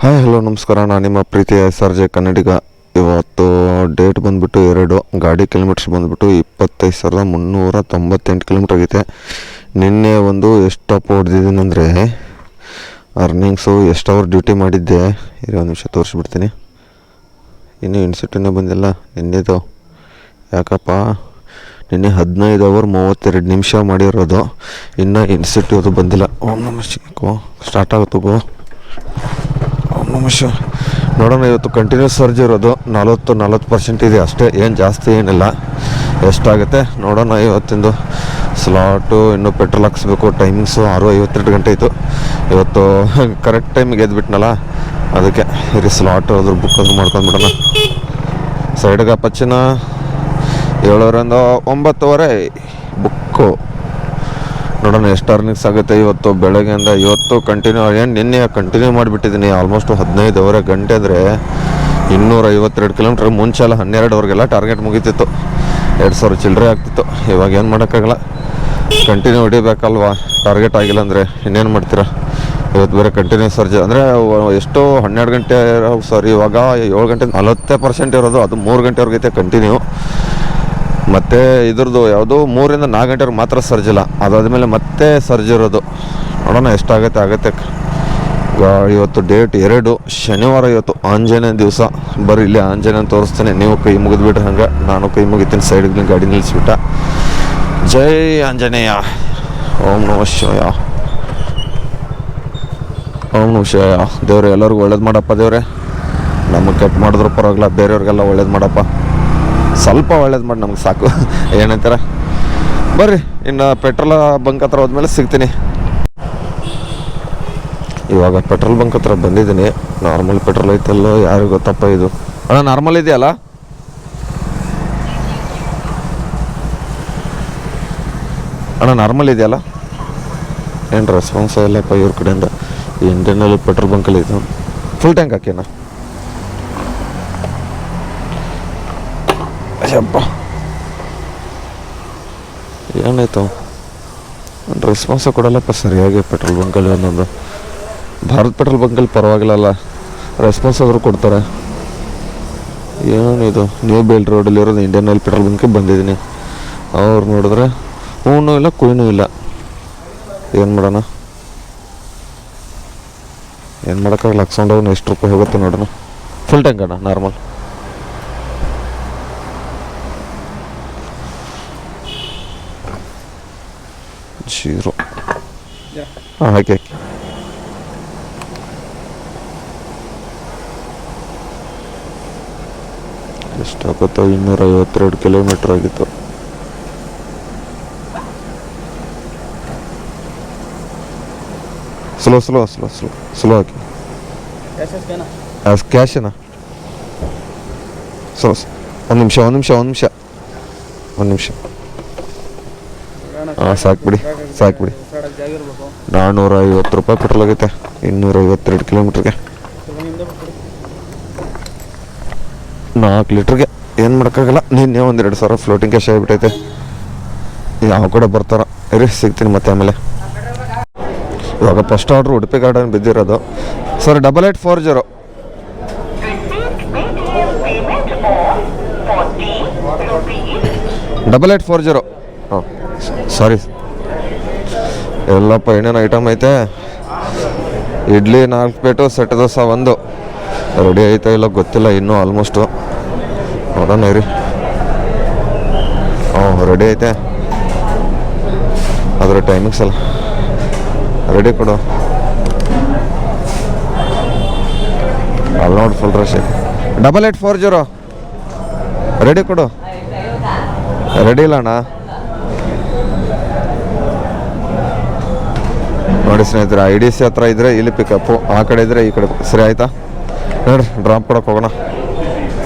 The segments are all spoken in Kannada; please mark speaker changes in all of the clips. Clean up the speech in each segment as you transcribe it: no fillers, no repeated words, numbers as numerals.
Speaker 1: ಹಾಯ್ ಹಲೋ ನಮಸ್ಕಾರ. ನಾನು ನಿಮ್ಮ ಪ್ರೀತಿಯ SRJ ಕನ್ನಡಿಗ. ಇವತ್ತು ಡೇಟ್ ಬಂದುಬಿಟ್ಟು 2 ಗಾಡಿ ಕಿಲೋಮೀಟರ್ಸ್ ಬಂದುಬಿಟ್ಟು 25,398 ಕಿಲೋಮೀಟ್ರ್ ಆಗೈತೆ. ನಿನ್ನೆ ಒಂದು ಎಷ್ಟು ಹೊಡೆದಿದ್ದೀನಿ ಅಂದರೆ ಅರ್ನಿಂಗ್ಸು ಎಷ್ಟು ಅವರ್ ಡ್ಯೂಟಿ ಮಾಡಿದ್ದೆ ಒಂದು ನಿಮಿಷ ತೋರಿಸ್ಬಿಡ್ತೀನಿ. ಇನ್ನೂ ಇನ್ಸೆಂಟಿವ್ನೇ ಬಂದಿಲ್ಲ ನಿನ್ನೆದು. ಯಾಕಪ್ಪ ನಿನ್ನೆ 15 ಅವರ್ 32 ನಿಮಿಷ ಮಾಡಿರೋದು, ಇನ್ನೂ ಇನ್ಸೆಂಟಿವ್ ಬಂದಿಲ್ಲ. ಓಂ ನಮಃ ಶಿವಾಯ ಸ್ಟಾರ್ಟ್ ಆಗುತ್ತೋ ನಮಸ್ಕಾರ. ನೋಡೋಣ. ಇವತ್ತು ಕಂಟಿನ್ಯೂಸ್ ಸರ್ಜ್ ಇರೋದು 40% ಇದೆ ಅಷ್ಟೇ, ಏನು ಜಾಸ್ತಿ ಏನಿಲ್ಲ. ಎಷ್ಟಾಗುತ್ತೆ ನೋಡೋಣ. ಇವತ್ತಿಂದು ಸ್ಲಾಟು ಇನ್ನೂ ಪೆಟ್ರೋಲ್ ಹಾಕ್ಸ್ಬೇಕು. ಟೈಮಿಂಗ್ಸು 6:52 ಗಂಟೆ ಆಯಿತು. ಇವತ್ತು ಕರೆಕ್ಟ್ ಟೈಮಿಗೆ ಎದ್ಬಿಟ್ನಲ್ಲ, ಅದಕ್ಕೆ ಇರಿ ಸ್ಲಾಟು ಅದ್ರ ಬುಕ್ ಆದ್ರೂ ಮಾಡ್ಕೊಂಡ್ಬಿಡೋಣ. ಸೈಡ್ಗೆ ಪಚ್ಚಿನ 7ರಿಂದ 9 ಬುಕ್ಕು. ನೋಡೋಣ ಎಷ್ಟು ಅರ್ನಿಂಗ್ಸ್ ಆಗುತ್ತೆ ಇವತ್ತು ಬೆಳಗ್ಗೆಯಿಂದ. ಇವತ್ತು ಕಂಟಿನ್ಯೂ ಏನು ನಿನ್ನೆ ಕಂಟಿನ್ಯೂ ಮಾಡಿಬಿಟ್ಟಿದ್ದೀನಿ ಆಲ್ಮೋಸ್ಟು 15 ಗಂಟೆ ಅಂದರೆ 252 ಕಿಲೋಮೀಟ್ರ್. ಮುಂಚೆ ಎಲ್ಲ 12ವರೆಗೆಲ್ಲ ಟಾರ್ಗೆಟ್ ಮುಗೀತಿತ್ತು, 2,000 ಚಿಲ್ಲರೆ ಆಗ್ತಿತ್ತು. ಇವಾಗ ಏನು ಮಾಡೋಕ್ಕಾಗಲ್ಲ, ಕಂಟಿನ್ಯೂ ಹೊಡಿಬೇಕಲ್ವಾ. ಟಾರ್ಗೆಟ್ ಆಗಿಲ್ಲ ಅಂದರೆ ಇನ್ನೇನು ಮಾಡ್ತೀರಾ. ಇವತ್ತು ಬೇರೆ ಕಂಟಿನ್ಯೂ ಸರ್ಜ್ ಅಂದರೆ ಎಷ್ಟು 12 ಗಂಟೆ ಇವಾಗ 7 ಗಂಟೆ 40% ಇರೋದು, ಅದು 3 ಗಂಟೆವರೆಗೈತೆ ಕಂಟಿನ್ಯೂ. ಮತ್ತು ಇದ್ರದ್ದು ಯಾವುದು 3ರಿಂದ 4 ಗಂಟೆವರೆಗೆ ಮಾತ್ರ ಸರ್ಜ್ ಇಲ್ಲ, ಅದಾದಮೇಲೆ ಮತ್ತೆ ಸರ್ಜ್ ಇರೋದು. ನೋಡೋಣ ಎಷ್ಟಾಗುತ್ತೆ. ಇವತ್ತು ಡೇಟ್ 2 ಶನಿವಾರ. ಇವತ್ತು ಆಂಜನೇಯ ದಿವಸ. ಬರೀ ಇಲ್ಲಿ ಆಂಜನೇಯನ ತೋರಿಸ್ತೀನಿ, ನೀವು ಕೈ ಮುಗಿದ್ಬಿಟ್ರೆ ಹಂಗೆ ನಾನು ಕೈ ಮುಗಿತೀನಿ. ಸೈಡ್ಗೆ ಗಾಡಿ ನಿಲ್ಲಿಸ್ಬಿಟ್ಟ. ಜೈ ಆಂಜನೇಯ. ಓಂ ನಮಃ ಶಿವಾಯ. ಓಂ ನಮಃ ಶಿವಾಯ. ದೇವ್ರೆ ಎಲ್ಲರಿಗೂ ಒಳ್ಳೇದು ಮಾಡಪ್ಪ. ದೇವ್ರೆ ನಮಗೆ ಕೆಟ್ಟ ಮಾಡಿದ್ರು ಪರವಾಗಿಲ್ಲ, ಬೇರೆಯವ್ರಿಗೆಲ್ಲ ಒಳ್ಳೇದು ಮಾಡಪ್ಪ. ಸ್ವಲ್ಪ ಒಳ್ಳೇದು ಮಾಡಿ ನಮ್ಗೆ ಸಾಕು. ಏನಂತಾರೆ ಬರ್ರಿ. ಇನ್ನು ಪೆಟ್ರೋಲ್ ಬಂಕ್ ಹತ್ರ ಹೋದ್ಮೇಲೆ ಸಿಗ್ತೀನಿ. ಇವಾಗ ಪೆಟ್ರೋಲ್ ಬಂಕ್ ಹತ್ರ ಬಂದಿದ್ದೀನಿ. ನಾರ್ಮಲ್ ಪೆಟ್ರೋಲ್ ಐತಲ್ಲೋ ಯಾರಿಗೂ ಗೊತ್ತಪ್ಪ ಇದು. ಅಣ್ಣ ನಾರ್ಮಲ್ ಇದೆಯಲ್ಲ? ಅಣ್ಣ ನಾರ್ಮಲ್ ಇದೆಯಲ್ಲ? ಏನು ರೆಸ್ಪಾನ್ಸ್ ಇಲ್ಲಪ್ಪ ಇವ್ರ ಕಡೆಯಿಂದ. ಇಂಡಿಯನ್ನಲ್ಲಿ ಪೆಟ್ರೋಲ್ ಬಂಕಲ್ಲಿ ಇದು ಫುಲ್ ಟ್ಯಾಂಕ್ ಹಾಕಿನ. ಅಯ್ಯಪ್ಪ ಏನಾಯ್ತು, ರೆಸ್ಪಾನ್ಸ ಕೊಡಲ್ಲಪ್ಪ ಸರಿಯಾಗಿ ಪೆಟ್ರೋಲ್ ಬಂಕಲ್ಲಿ. ಒಂದೊಂದು ಭಾರತ್ ಪೆಟ್ರೋಲ್ ಬಂಕಲ್ಲಿ ಪರವಾಗಿಲ್ಲಲ್ಲ, ರೆಸ್ಪಾನ್ಸ್ ಆದರೂ ಕೊಡ್ತಾರೆ. ಏನಿದು ನ್ಯೂ ಬೇಲ್ ರೋಡಲ್ಲಿರೋದು ಇಂಡಿಯನ್ ಆಯಿಲ್ ಪೆಟ್ರೋಲ್ ಬಂಕಿಗೆ ಬಂದಿದ್ದೀನಿ. ಅವ್ರು ನೋಡಿದ್ರೆ ಹೂನೂ ಇಲ್ಲ ಕುಯ್ನೂ ಇಲ್ಲ. ಏನು ಮಾಡೋಣ, ಏನು ಮಾಡೋಕ್ಕಾಗಲ್ಲ. ಹಾಕ್ಸ್ಕೊಂಡವ್ನು ಎಷ್ಟು ರೂಪಾಯಿ ಹೋಗುತ್ತೆ ನೋಡೋಣ. ಫುಲ್ ಟ್ಯಾಂಕ್ ಅಣ್ಣ ನಾರ್ಮಲ್. ಜೀರೋ ಹಾಂ ಹಾಕಿ. ಎಷ್ಟಾಗುತ್ತೋ 252 ಕಿಲೋಮೀಟ್ರ್ ಆಗಿತ್ತು. ಸ್ಲೋ ಹಾಕಿ. ಕ್ಯಾಶನಾ? ಒಂದು ನಿಮಿಷ. ಹಾಂ ಸಾಕ್ಬಿಡಿ. 450 ರೂಪಾಯಿ ಪೆಟ್ರೋಲ್ ಆಗೈತೆ 252 ಕಿಲೋಮೀಟ್ರಿಗೆ. 4 ಲೀಟ್ರಿಗೆ ಏನು ಮಾಡೋಕ್ಕಾಗಲ್ಲ. ನಿನ್ನೆ 1-2 ಸಾವಿರ ಫ್ಲೋಟಿಂಗ್ ಕ್ಯಾಶ್ ಆಗಿಬಿಟ್ಟೈತೆ. ಯಾವ ಕಡೆ ಬರ್ತಾರ ಇರಿ, ಸಿಗ್ತೀನಿ ಮತ್ತೆ ಆಮೇಲೆ. ಇವಾಗ ಫಸ್ಟ್ ಆರ್ಡ್ರು ಉಡುಪಿ ಗಾರ್ಡನ್ ಬಿದ್ದಿರೋದು. ಸರ್ 8840 8840. ಹಾಂ ಸಾರಿ ಎಲ್ಲಪ್ಪ. ಏನೇನು ಐಟಮ್ ಐತೆ? Idli 4 plate, set dosa 1 ready ಐತೆ ಇಲ್ಲ ಗೊತ್ತಿಲ್ಲ ಇನ್ನೂ. ಆಲ್ಮೋಸ್ಟು ನೋಡೋಣ ಇರಿ. ರೆಡಿ ಐತೆ. ಅದರ ಟೈಮಿಂಗ್ಸ್ ಅಲ್ಲ ರೆಡಿ ಕೊಡು. ಅಲ್ಲಿ ನೋಡಿ ಫುಲ್ ರಶ್ ಐತೆ. 8840 ರೆಡಿ ಕೊಡು. ರೆಡಿ ಇಲ್ಲ ಅಣ್ಣ. ನೋಡಿ ಸ್ನೇಹಿತರೆ, IDC ಹತ್ರ ಇದ್ದರೆ ಇಲ್ಲಿ ಪಿಕಪ್ಪು, ಆ ಕಡೆ ಇದ್ದರೆ ಈ ಕಡೆ. ಸರಿ ಆಯಿತಾ? ನೋಡಿರಿ ಡ್ರಾಪ್ ಕೊಡೋಕೆ ಹೋಗೋಣ.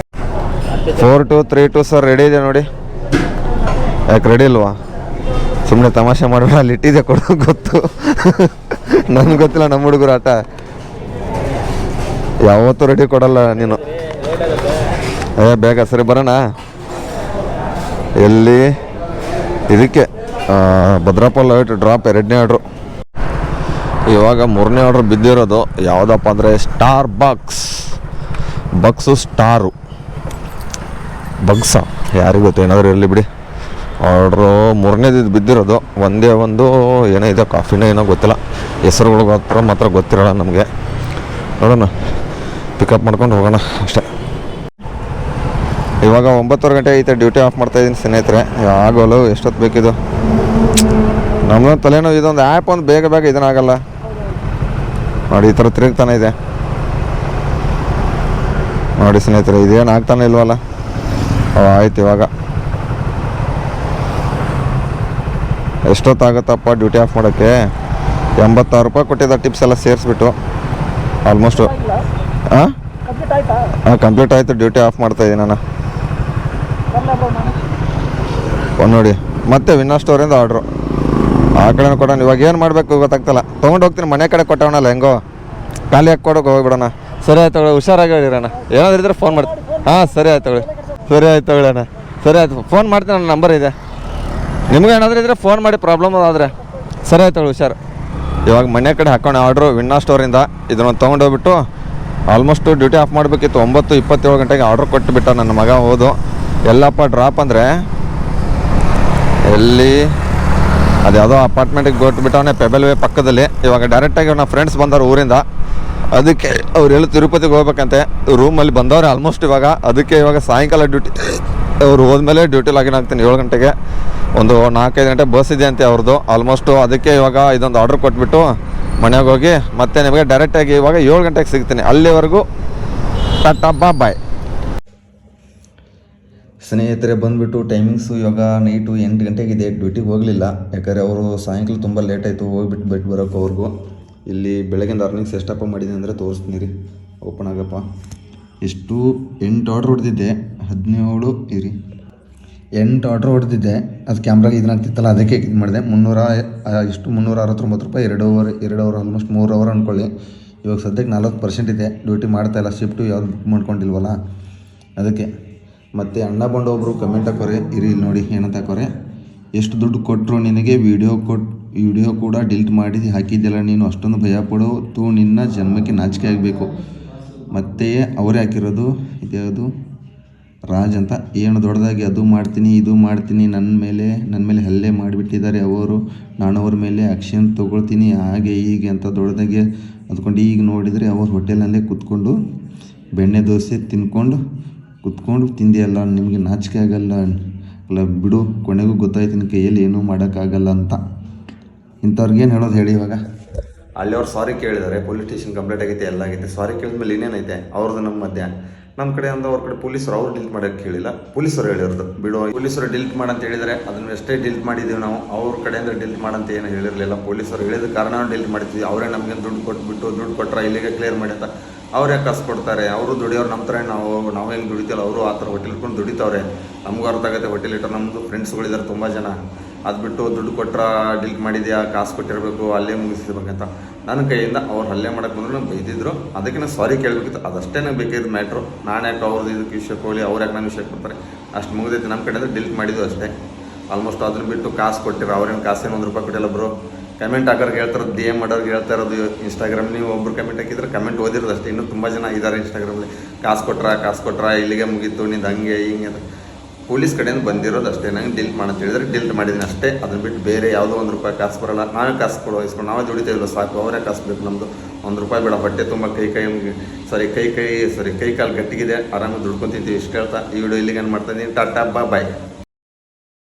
Speaker 1: 4232 ಸರ್ ರೆಡಿ ಇದೆ ನೋಡಿ. ಯಾಕೆ ರೆಡಿ ಇಲ್ವಾ? ಸುಮ್ಮನೆ ತಮಾಷೆ ಮಾಡಬೇಡ, ಅಲ್ಲಿ ಇಟ್ಟಿದೆ ಕೊಡು. ಗೊತ್ತು ನನ್ಗೆ ಗೊತ್ತಿಲ್ಲ ನಮ್ಮ ಹುಡುಗರು ಆಟ. ಯಾವತ್ತೂ ರೆಡಿ ಕೊಡಲ್ಲ ನೀನು. ಬೇಗ ಸರಿ ಬರೋಣ. ಎಲ್ಲಿ ಇದಕ್ಕೆ ಭದ್ರಾಪುರ ಡ್ರಾಪ್ 2ನೇ ಆರ್ಡ್ರು. ಇವಾಗ 3ನೇ ಆರ್ಡ್ರ್ ಬಿದ್ದಿರೋದು ಯಾವುದಪ್ಪ ಅಂದರೆ ಸ್ಟಾರ್ ಬಗ್ಸು ಸ್ಟಾರು ಬಗ್ಸ ಯಾರಿಗೂ ಗೊತ್ತು, ಏನಾದರೂ ಇರಲಿ ಬಿಡಿ. ಆರ್ಡ್ರು 3ನೇದು ಬಿದ್ದಿರೋದು. ಒಂದೇ ಒಂದು ಏನೋ ಇದೆ, ಕಾಫಿನೋ ಏನೋ ಗೊತ್ತಿಲ್ಲ, ಹೆಸರುಗಳು ಮಾತ್ರ ಗೊತ್ತಿರೋಲ್ಲ ನಮಗೆ. ನೋಡೋಣ, ಪಿಕಪ್ ಮಾಡ್ಕೊಂಡು ಹೋಗೋಣ ಅಷ್ಟೇ. ಇವಾಗ 9 ಗಂಟೆ ಐತೆ, ಡ್ಯೂಟಿ ಆಫ್ ಮಾಡ್ತಾಯಿದ್ದೀನಿ ಸ್ನೇಹಿತರೆ. ಆಗೋಲು ಎಷ್ಟೊತ್ತು ಬೇಕಿದು, ನಮ್ಮದೊಂದು ತಲೆನೋವು. ಇದೊಂದು ಆ್ಯಪ್ ಒಂದು ಬೇಗ ಇದನ್ನಾಗಲ್ಲ ನೋಡಿ, ಈ ಥರ ತಿರುಗ್ತಾನೆ ಇದೆ ನೋಡಿ ಸ್ನೇಹಿತರೆ. ಇದೇನು ಆಗ್ತಾನೆ ಇಲ್ವಲ್ಲ. ಆಯ್ತು, ಇವಾಗ ಎಷ್ಟೊತ್ತಾಗುತ್ತಪ್ಪ ಡ್ಯೂಟಿ ಆಫ್ ಮಾಡೋಕ್ಕೆ? 86 ರೂಪಾಯಿ ಕೊಟ್ಟಿದ್ದ ಟಿಪ್ಸ್ ಎಲ್ಲ ಸೇರಿಸ್ಬಿಟ್ಟು ಆಲ್ಮೋಸ್ಟು. ಹಾಂ ಕಂಪ್ಲೀಟ್ ಆಯಿತು, ಡ್ಯೂಟಿ ಆಫ್ ಮಾಡ್ತಾಯಿದ್ದೀನಿ ನಾನು. ನೋಡಿ ಮತ್ತೆ ವಿನ್ನರ್ ಸ್ಟೋರಿಂದ ಆರ್ಡ್ರು ಆ ಕಡೆನೂ ಕೊಡೋಣ. ಇವಾಗ ಏನು ಮಾಡಬೇಕು ಗೊತ್ತಾಗ್ತಲ್ಲ. ತೊಗೊಂಡು ಹೋಗ್ತೀನಿ, ಮನೆ ಕಡೆ ಕೊಟ್ಟವನಲ್ಲ, ಹೆಂಗೋ ಖಾಲಿ ಹಾಕಿ ಕೊಡೋಕೆ ಹೋಗ್ಬಿಡೋಣ. ಸರಿ ಆಯ್ತು ತಗೊಳ್ಳಿ, ಹುಷಾರಾಗಿ ಹೇಳಿರೋಣ. ಏನಾದ್ರು ಇದ್ರೆ ಫೋನ್ ಮಾಡ್ತೀನಿ. ಹಾಂ ಸರಿ ಆಯ್ತು ತಗೊಳ್ಳಿ, ಸರಿ ಆಯ್ತು ತಗೊಳ್ಳೋಣ. ಸರಿ ಆಯ್ತು, ಫೋನ್ ಮಾಡ್ತೀನಿ, ನನ್ನ ನಂಬರ್ ಇದೆ. ನಿಮ್ಗೆ ಏನಾದರೂ ಇದ್ದರೆ ಫೋನ್ ಮಾಡಿ, ಪ್ರಾಬ್ಲಮ್ ಆದರೆ. ಸರಿ ಆಯ್ತು ತಗೊಳ್ಳಿ, ಹುಷಾರು. ಇವಾಗ ಮನೆ ಕಡೆ ಹಾಕೋಣ ಆರ್ಡ್ರು ವಿನ್ನರ್ ಸ್ಟೋರಿಂದ. ಇದನ್ನು ತೊಗೊಂಡೋಗ್ಬಿಟ್ಟು ಆಲ್ಮೋಸ್ಟು ಡ್ಯೂಟಿ ಆಫ್ ಮಾಡಬೇಕಿತ್ತು. 9:27 ಗಂಟೆಗೆ ಆರ್ಡ್ರ್ ಕೊಟ್ಟುಬಿಟ್ಟ ನನ್ನ ಮಗ. ಹೋದು ಎಲ್ಲಪ್ಪ ಡ್ರಾಪ್ ಅಂದರೆ ಎಲ್ಲಿ ಅದು ಯಾವುದೋ ಅಪಾರ್ಟ್ಮೆಂಟಿಗೆ ಕೊಟ್ಬಿಟ್ಟವನೇ, ಪೆಬಲ್ ವೇ ಪಕ್ಕದಲ್ಲಿ. ಇವಾಗ ಡೈರೆಕ್ಟಾಗಿ ನನ್ನ ಫ್ರೆಂಡ್ಸ್ ಬಂದವರು ಊರಿಂದ, ಅದಕ್ಕೆ ಅವ್ರು ಹೇಳಿ ತಿರುಪತಿಗೆ ಹೋಗ್ಬೇಕಂತೆ. ರೂಮಲ್ಲಿ ಬಂದವ್ರೆ ಆಲ್ಮೋಸ್ಟ್ ಇವಾಗ. ಅದಕ್ಕೆ ಇವಾಗ ಸಾಯಂಕಾಲ ಡ್ಯೂಟಿ, ಅವ್ರು ಹೋದ್ಮೇಲೆ ಡ್ಯೂಟಿ ಲಾಗಿನ್ ಆಗ್ತೀನಿ 7 ಗಂಟೆಗೆ. ಒಂದು 4-5 ಗಂಟೆ ಬಸ್ ಇದೆ ಅಂತೆ ಅವ್ರದ್ದು ಆಲ್ಮೋಸ್ಟು. ಅದಕ್ಕೆ ಇವಾಗ ಇದೊಂದು ಆರ್ಡ್ರ್ ಕೊಟ್ಬಿಟ್ಟು ಮನೆಗೆ ಹೋಗಿ ಮತ್ತೆ ನಿಮಗೆ ಡೈರೆಕ್ಟಾಗಿ ಇವಾಗ 7 ಗಂಟೆಗೆ ಸಿಗ್ತೀನಿ. ಅಲ್ಲಿವರೆಗೂ ಟಾಟಾ ಬಾಯ್. ಸ್ನೇಹಿತರೆ ಬಂದುಬಿಟ್ಟು ಟೈಮಿಂಗ್ಸು ಇವಾಗ ನೈಟು 8 ಗಂಟೆಗಿದೆ. ಡ್ಯೂಟಿಗೆ ಹೋಗಲಿಲ್ಲ, ಯಾಕಂದರೆ ಅವರು ಸಾಯಂಕಾಲ ತುಂಬ ಲೇಟ್ ಆಯಿತು ಹೋಗ್ಬಿಟ್ಟು ಬಿಟ್ಟು ಬರೋಕೆ ಅವ್ರಿಗೂ. ಇಲ್ಲಿ ಬೆಳಗಿಂದ ಅರ್ನಿಂಗ್ಸ್ ಎಷ್ಟಪ್ಪ ಮಾಡಿದೆ ಅಂದರೆ ತೋರಿಸ್ತೀನಿ ರೀ. ಓಪನ್ ಆಗಪ್ಪ. ಎಷ್ಟು 8 ಆರ್ಡ್ರ್ ಹೊಡೆದಿದ್ದೆ, 17 ಇರಿ 8 ಆರ್ಡ್ರ್ ಹೊಡೆದಿದ್ದೆ. ಅದು ಕ್ಯಾಮ್ರಾಗೆ ಇದನ್ನಾಗ್ತಿತ್ತಲ್ಲ, ಅದಕ್ಕೆ ಇದು ಮಾಡಿದೆ. 369 ರೂಪಾಯಿ. 2 ಅವರ್ ಆಲ್ಮೋಸ್ಟ್ 3 ಅವರ್ ಅಂದ್ಕೊಳ್ಳಿ. ಇವಾಗ ಸದ್ಯಕ್ಕೆ 40% ಇದೆ. ಡ್ಯೂಟಿ ಮಾಡ್ತಾಯಿಲ್ಲ, ಶಿಫ್ಟು ಯಾವ್ದು ಬುಕ್ ಮಾಡ್ಕೊಂಡಿಲ್ವಲ್ಲ ಅದಕ್ಕೆ. ಮತ್ತು ಅಣ್ಣ ಬಂದು ಒಬ್ಬರು ಕಮೆಂಟ್ ಹಾಕೋರೆ, ಇರಿ ಇಲ್ಲಿ ನೋಡಿ ಏನಂತ ಹಾಕೋರೆ. ಎಷ್ಟು ದುಡ್ಡು ಕೊಟ್ಟರು ನಿನಗೆ, ವಿಡಿಯೋ ಕೂಡ ಡಿಲೀಟ್ ಮಾಡಿ ಹಾಕಿದ್ದೆಲ್ಲ ನೀನು, ಅಷ್ಟೊಂದು ಭಯ ಪಡೋದು ನಿನ್ನ ಜನ್ಮಕ್ಕೆ ನಾಚಿಕೆ ಆಗಬೇಕು. ಮತ್ತು ಅವರೇ ಹಾಕಿರೋದು ಇದ್ಯಾವುದು ರಾಜ್ ಅಂತ. ಏನು ದೊಡ್ಡದಾಗಿ ಅದು ಮಾಡ್ತೀನಿ ಇದು ಮಾಡ್ತೀನಿ, ನನ್ನ ಮೇಲೆ ಹಲ್ಲೆ ಮಾಡಿಬಿಟ್ಟಿದ್ದಾರೆ ಅವರು, ನಾನು ಅವ್ರ ಮೇಲೆ ಆ್ಯಕ್ಷನ್ ತೊಗೊಳ್ತೀನಿ ಹಾಗೆ ಹೀಗೆ ಅಂತ ದೊಡ್ಡದಾಗಿ ಅಂದ್ಕೊಂಡು. ಈಗ ನೋಡಿದರೆ ಅವ್ರ ಹೋಟೆಲ್ನಲ್ಲೇ ಕೂತ್ಕೊಂಡು ಬೆಣ್ಣೆ ದೋಸೆ ಕೂತ್ಕೊಂಡು ತಿಂದಿಯಲ್ಲ, ನಿಮಗೆ ನಾಚಿಕೆ ಆಗಲ್ಲ ಅಲ್ಲ ಬಿಡು, ಕೊನೆಗೂ ಗೊತ್ತಾಯ್ತು ನಿನ್ನ ಕೈಯಲ್ಲಿ ಏನೂ ಮಾಡೋಕ್ಕಾಗಲ್ಲ ಅಂತ. ಇಂಥವ್ರಿಗೇನು ಹೇಳೋದು ಹೇಳಿ ಇವಾಗ. ಅಲ್ಲಿ ಅವ್ರು ಸಾರಿ ಕೇಳಿದ್ದಾರೆ, ಪೊಲೀಸ್ ಸ್ಟೇಷನ್ ಕಂಪ್ಲೇಂಟ್ ಆಗೈತೆ, ಎಲ್ಲ ಆಗೈತೆ. ಸಾರಿ ಕೇಳಿದ್ಮೇಲೆ ಇನ್ನೇನೈತೆ ಅವ್ರದ್ದು ನಮ್ಮ ಮಧ್ಯ. ನಮ್ಮ ಕಡೆ ಒಂದು ಅವ್ರ ಕಡೆ ಪೊಲೀಸರು ಅವ್ರು ಡಿಲೀಟ್ ಮಾಡೋಕ್ಕೆ ಹೇಳಿಲ್ಲ, ಪೊಲೀಸರು ಹೇಳಿರೋದು. ಬಿಡು, ಪೊಲೀಸರು ಡಿಲೀಟ್ ಮಾಡಂತ ಹೇಳಿದರೆ ಅದನ್ನು ಎಷ್ಟೇ ಡಿಲೀಟ್ ಮಾಡಿದ್ದೀವಿ ನಾವು. ಅವ್ರ ಕಡೆಯಿಂದ ಡಿಲೀಟ್ ಮಾಡಂತ ಏನು ಹೇಳಿರಲಿಲ್ಲ. ಪೊಲೀಸರು ಹೇಳಿದ ಕಾರಣ ಡಿಲೀಟ್ ಮಾಡಿದ್ವಿ. ಅವರೇ ನಮಗೆ ದುಡ್ಡು ಕೊಟ್ಟರೆ ಇಲ್ಲಿಗೆ ಕ್ಲಿಯರ್ ಮಾಡಿ ಅಂತ ಅವ್ರೇ ಕಾಸು ಕೊಡ್ತಾರೆ. ಅವರು ದುಡಿಯೋರು ನಮ್ಮ ಥರ ನಾವು ಹೆಂಗೆ ದುಡಿತೀವಲ್ಲ ಅವರು ಆ ಥರ ಹೊಟ್ಟೆಲ್ ಇಟ್ಕೊಂಡು ದುಡಿತವ್ರೆ. ನಮಗೂ ಅರ್ಥ ಆಗುತ್ತೆ. ಹೊಟ್ಟೆಲ್ ಇಟ್ಟರೆ ನಮ್ಮದು ಫ್ರೆಂಡ್ಸ್ಗಳಿದ್ದಾರೆ ತುಂಬ ಜನ. ಅದು ಬಿಟ್ಟು ದುಡ್ಡು ಕೊಟ್ಟರೆ ಡಿಲೀಟ್ ಮಾಡಿದ್ಯಾ, ಕಾಸು ಕೊಟ್ಟಿರಬೇಕು, ಅಲ್ಲೇ ಮುಗಿಸಿರ್ಬೇಕಂತ ನನ್ನ ಕೈಯಿಂದ ಅವ್ರು ಹಲ್ಲೆ ಮಾಡೋಕ್ಕೆ ಬಂದ್ರು ಬೈದಿದ್ರು. ಅದಕ್ಕೆ ನಾನು ಸಾರಿ ಕೇಳಬೇಕಿತ್ತು, ಅದಷ್ಟೇ ನಂಗೆ ಬೇಕಿದ್ದು ಮ್ಯಾಟ್ರು. ನಾನು ಯಾಕೆ ಅವ್ರದ್ದು ಇದಕ್ಕೆ ವಿಷಯಕ್ಕೆ ಹೋಗಲಿ, ಅವ್ರು ಯಾಕೆ ನಾನು ವಿಷಯ ಕೊಡ್ತಾರೆ, ಅಷ್ಟು ಮುಗಿದೈತೆ. ನಮ್ಮ ಕಡೆಯಿಂದ ಡಿಲೀಟ್ ಮಾಡಿದ್ದು ಅಷ್ಟೇ ಆಲ್ಮೋಸ್ಟ್. ಅದನ್ನು ಬಿಟ್ಟು ಕಾಸು ಕೊಟ್ಟಿರೋ ಅವ್ರೇನು ಕಾಸೇನು 1 ರೂಪಾಯಿ ಕೊಟ್ಟಿಲ್ಲ ಬ್ರೋ. ಕಮೆಂಟ್ ಹಾಕೋರ್ಗೆ ಹೇಳ್ತಾರೆ, DM ಮಾಡೋರ್ಗೆ ಹೇಳ್ತಾ ಇರೋದು ಇನ್ಸ್ಟಾಗ್ರಾಮ್. ನೀವು ಒಬ್ಬರು ಕಮೆಂಟ್ ಹಾಕಿದ್ರೆ ಕಮೆಂಟ್ ಓದಿರೋದು ಅಷ್ಟೇ. ಇನ್ನೂ ತುಂಬ ಜನ ಇದ್ದಾರೆ ಇನ್ಸ್ಟಾಗ್ರಾಮಲ್ಲಿ, ಕಾಸು ಕೊಟ್ರಾ ಇಲ್ಲಿಗೆ ಮುಗೀತು ನಿಂದು ಹಂಗೆ ಹಿಂಗೆ ಅಂತ. ಪೊಲೀಸ್ ಕಡೆಯಿಂದ ಬಂದಿರೋದು ಅಷ್ಟೇ. ನಂಗೆ ಡಿಲೀಟ್ ಮಾಡಂತ ಹೇಳಿದ್ರೆ ಡಿಲೀಟ್ ಮಾಡಿದ್ದೀನಿ ಅಷ್ಟೇ. ಅದನ್ನು ಬಿಟ್ಟು ಬೇರೆ ಯಾವುದೋ 1 ರೂಪಾಯಿ ಕಾಸು ಬರೋಲ್ಲ. ನಾವೇ ಕಾಸು ಕೊಡೋಯಿಸ್ಕೊಂಡು ನಾವೇ ದುಡಿತೇವಿಲ್ಲ ಸಾಕು, ಅವರೇ ಕಾಸು ಬೇಕು ನಮ್ಮದು. 1 ರೂಪಾಯಿ ಬೇಡ. ಹೊಟ್ಟೆ ತುಂಬ ಕೈ ಕಾಲು ಗಟ್ಟಿಗಿದೆ, ಆರಾಮಾಗಿ ದುಡ್ಕೊತಿದ್ದೀವಿ. ಇಷ್ಟು ಹೇಳ್ತಾ ಈ ವಿಡಿಯೋ ಇಲ್ಲಿಗೆ ಏನು ಮಾಡ್ತಾಯಿದ್ದೀನಿ. ಟಾಟಾ ಬಾಯ್.